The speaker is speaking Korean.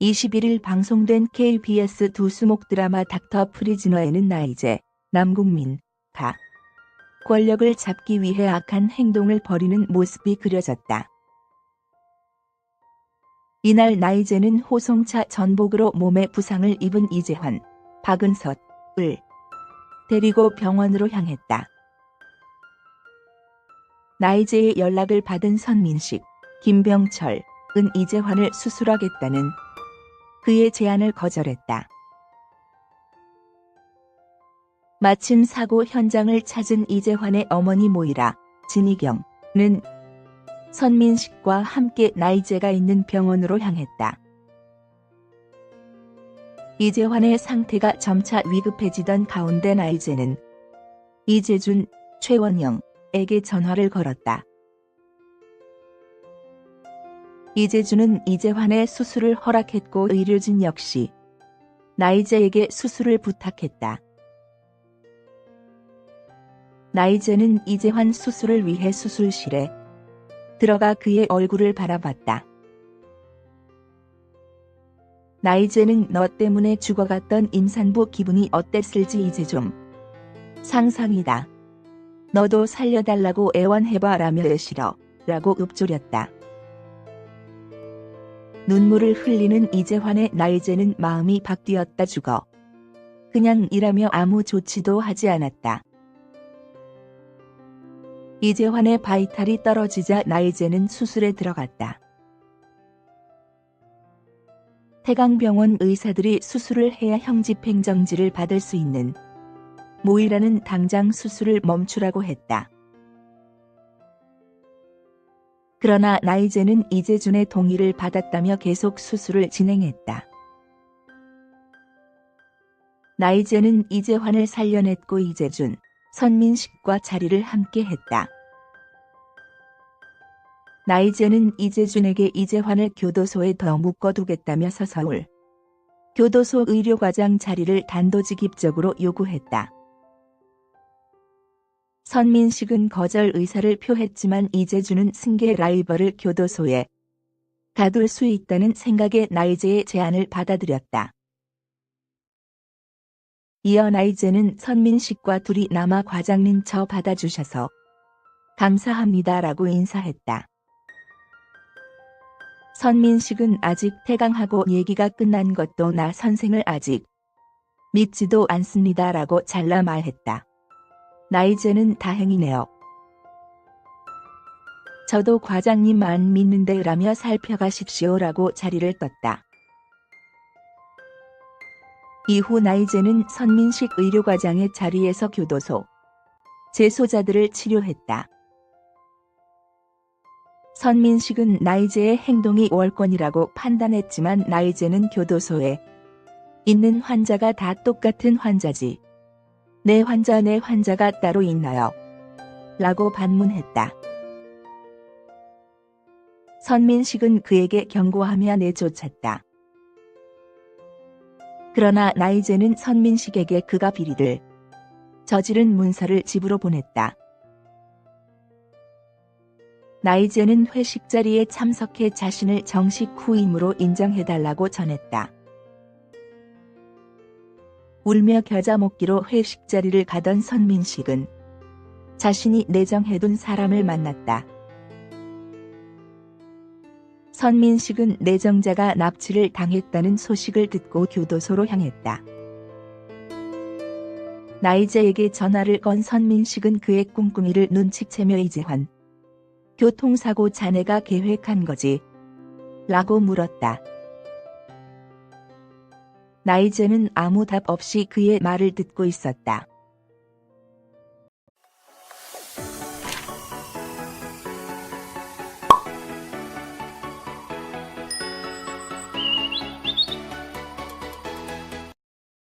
21일 방송된 KBS 두 수목 드라마 닥터 프리즈너에는 나이제, 남궁민가 권력을 잡기 위해 악한 행동을 벌이는 모습이 그려졌다. 이날 나이제는 호송차 전복으로 몸에 부상을 입은 이재환, 박은섭을 데리고 병원으로 향했다. 나이제의 연락을 받은 선민식, 김병철은 이재환을 수술하겠다는 그의 제안을 거절했다. 마침 사고 현장을 찾은 이재환의 어머니 모이라 진희경은 선민식과 함께 나이제가 있는 병원으로 향했다. 이재환의 상태가 점차 위급해지던 가운데 나이제는 이재준, 최원영에게 전화를 걸었다. 이재준은 이재환의 수술을 허락했고 의료진 역시 나이제에게 수술을 부탁했다. 나이제는 이재환 수술을 위해 수술실에 들어가 그의 얼굴을 바라봤다. 나이제는 너 때문에 죽어갔던 임산부 기분이 어땠을지 이제 좀 상상이다. 너도 살려달라고 애원해봐 라며 싫어 라고 읊조렸다. 눈물을 흘리는 이재환의 나이제는 마음이 바뀌었다. 죽어. 그냥 일하며 아무 조치도 하지 않았다. 이재환의 바이탈이 떨어지자 나이제는 수술에 들어갔다. 태강병원 의사들이 수술을 해야 형집행정지를 받을 수 있는 모이라는 당장 수술을 멈추라고 했다. 그러나 나이제는 이재준의 동의를 받았다며 계속 수술을 진행했다. 나이제는 이재환을 살려냈고 이재준, 선민식과 자리를 함께 했다. 나이제는 이재준에게 이재환을 교도소에 더 묶어두겠다며 서울 교도소 의료과장 자리를 단도직입적으로 요구했다. 선민식은 거절 의사를 표했지만 이재준은 승계 라이벌을 교도소에 가둘 수 있다는 생각에 나이제의 제안을 받아들였다. 이어 나이제는 선민식과 둘이 남아 과장님 저 받아주셔서 감사합니다라고 인사했다. 선민식은 아직 태강하고 얘기가 끝난 것도 나 선생을 아직 믿지도 않습니다라고 잘라 말했다. 나이제는 다행이네요. 저도 과장님 안 믿는데 라며 살펴가십시오라고 자리를 떴다. 이후 나이제는 선민식 의료과장의 자리에서 교도소 재소자들을 치료했다. 선민식은 나이제의 행동이 월권이라고 판단했지만 나이제는 교도소에 있는 환자가 다 똑같은 환자지. 내 환자가 따로 있나요? 라고 반문했다. 선민식은 그에게 경고하며 내쫓았다. 그러나 나이제는 선민식에게 그가 비리를 저지른 문서를 집으로 보냈다. 나이제는 회식 자리에 참석해 자신을 정식 후임으로 인정해달라고 전했다. 울며 겨자 먹기로 회식 자리를 가던 선민식은 자신이 내정해둔 사람을 만났다. 선민식은 내정자가 납치를 당했다는 소식을 듣고 교도소로 향했다. 나이제에게 전화를 건 선민식은 그의 꿍꿍이를 눈치채며 이재환, 교통사고 자네가 계획한 거지? 라고 물었다. 나이제는 아무 답 없이 그의 말을 듣고 있었다.